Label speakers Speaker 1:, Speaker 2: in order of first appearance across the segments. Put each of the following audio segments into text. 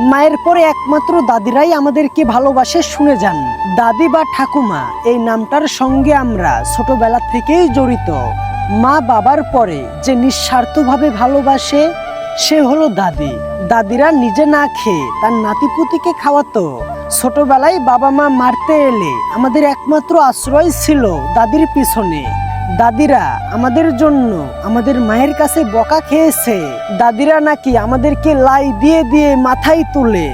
Speaker 1: মায়ের পরে একমাত্র দাদিরাই আমাদেরকে ভালোবাসে। শুনে যান, দাদি বা ঠাকুমা এই নামটার সঙ্গে আমরা ছোটবেলা থেকেই জড়িত। মা বাবার পরে যে নিঃস্বার্থভাবে ভালোবাসে সে হলো দাদি। দাদিরা নিজে না খেয়ে তার নাতিপুতিকে খাওয়াতো। ছোটবেলায় বাবা মা মারতে এলে আমাদের একমাত্র আশ্রয় ছিল দাদির পিছনে। দাদিরা আমাদের জন্য আমাদের মায়ের কাছে বকা খেয়েছে। দাদিরা নাকি আমাদেরকে লাই দিয়ে দিয়ে মাথায় তুলে।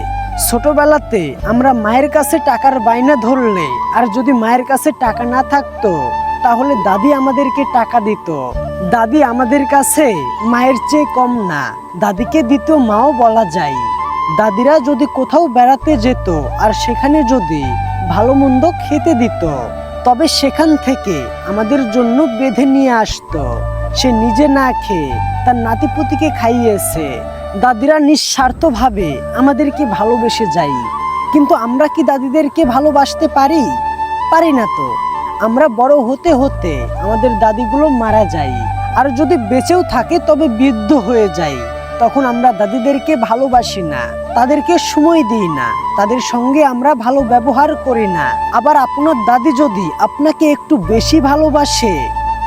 Speaker 1: ছোটবেলাতে আমরা মায়ের কাছে টাকার বায়না ধরলে আর যদি মায়ের কাছে টাকা না থাকতো তাহলে দাদি আমাদেরকে টাকা দিত। দাদি আমাদের কাছে মায়ের চেয়ে কম না, দাদিকে দ্বিতীয় মাও বলা যায়। দাদিরা যদি কোথাও বেড়াতে যেত আর সেখানে যদি ভালো মন্দ খেতে দিত তবে সেখান থেকে আমাদের জন্য বেঁধে নিয়ে আসতো। সে নিজে না খেয়ে তার নাতিপুতিকে খাইয়েছে। দাদিরা নিঃস্বার্থভাবে আমাদেরকে ভালোবেসে যায়। কিন্তু আমরা কি দাদিদেরকে ভালোবাসতে পারি? পারি না তো। আমরা বড় হতে হতে আমাদের দাদিগুলো মারা যায়, আর যদি বেঁচেও থাকে তবে বৃদ্ধ হয়ে যায়। তখন আমরা দাদিদেরকে ভালোবাসি না, তাদেরকে সময় দিই না, তাদের সঙ্গে আমরা ভালো ব্যবহার করি না। আবার আপনার দাদি যদি আপনাকে একটু বেশি ভালোবাসে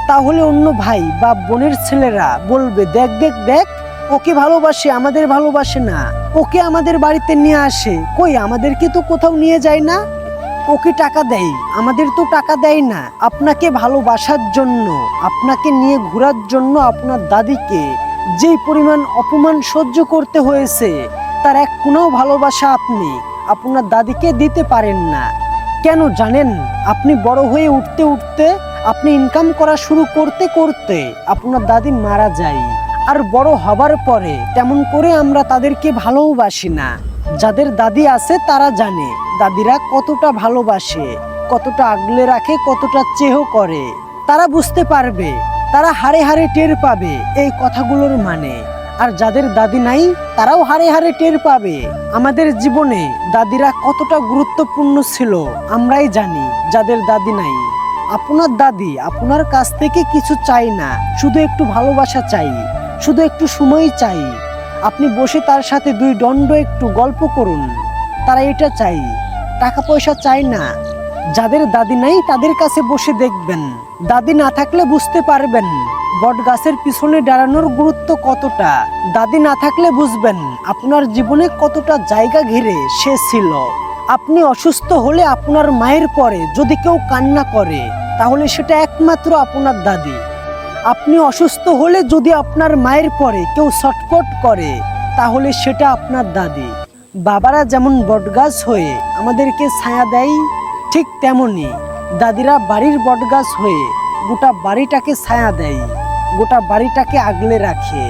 Speaker 1: তাহলে অন্য ভাই বা বোনের ছেলেরা বলবে, দেখ দেখ দেখ, ওকে ভালোবাসে, আমাদের ভালোবাসে না। ওকে আমাদের বাড়িতে নিয়ে আসে, কই আমাদেরকে তো কোথাও নিয়ে যায় না। ওকে টাকা দেয়, আমাদের তো টাকা দেয় না। আপনাকে ভালোবাসার জন্য, আপনাকে নিয়ে ঘোরার জন্য আপনার দাদিকে যেই পরিমাণ অপমান সহ্য করতে হয়েছে তার এক কোনাও ভালোবাসা আপনি আপনার দাদিকে দিতে পারেন না। কেন জানেন? আপনি বড় হয়ে উঠতে উঠতে, আপনি ইনকাম করা শুরু করতে করতে আপনার দাদি মারা যায়। আর বড় হবার পরে তেমন করে আমরা তাদেরকে ভালোবাসি না। যাদের দাদি আছে তারা জানে দাদিরা কতটা ভালোবাসে, কতটা আগলে রাখে, কতটা চেহ করে। তারা বুঝতে পারবে, তারা হাড়ে হাড়ে টের পাবে এই কথাগুলোর মানে। আর যাদের দাদি নাই তারাও হাড়ে হাড়ে টের পাবে আমাদের জীবনে দাদিরা কতটা গুরুত্বপূর্ণ ছিল। আমরাই জানি যাদের দাদি নাই। আপনার দাদি আপনার কাছ থেকে কিছু চাই না, শুধু একটু ভালোবাসা চাই, শুধু একটু সময় চাই। আপনি বসে তার সাথে দুই দণ্ড একটু গল্প করুন, তারা এটা চাই, টাকা পয়সা চাই না। যাদের দাদি নাই তাদের কাছে বসে দেখবেন, দাদি না থাকলে বুঝতে পারবেন বট গাছের পিছনে দাঁড়ানোর গুরুত্ব কতটা। দাদি না থাকলে বুঝবেন আপনার জীবনে কতটা জায়গা ঘিরে সে ছিল। আপনি অসুস্থ হলে আপনার মায়ের পরে যদি কেউ কান্না করে তাহলে সেটা একমাত্র আপনার দাদি। আপনি অসুস্থ হলে যদি আপনার মায়ের পরে কেউ ছটফট করে তাহলে সেটা আপনার দাদি। বাবারা যেমন বটগাছ হয়ে আমাদেরকে ছায়া দেয়, ঠিক তেমনি দাদিরা বাড়ির বটগাছ হয়ে গোটা বাড়িটাকে ছায়া দেয়, গোটা বাড়িটাকে আগলে রাখে।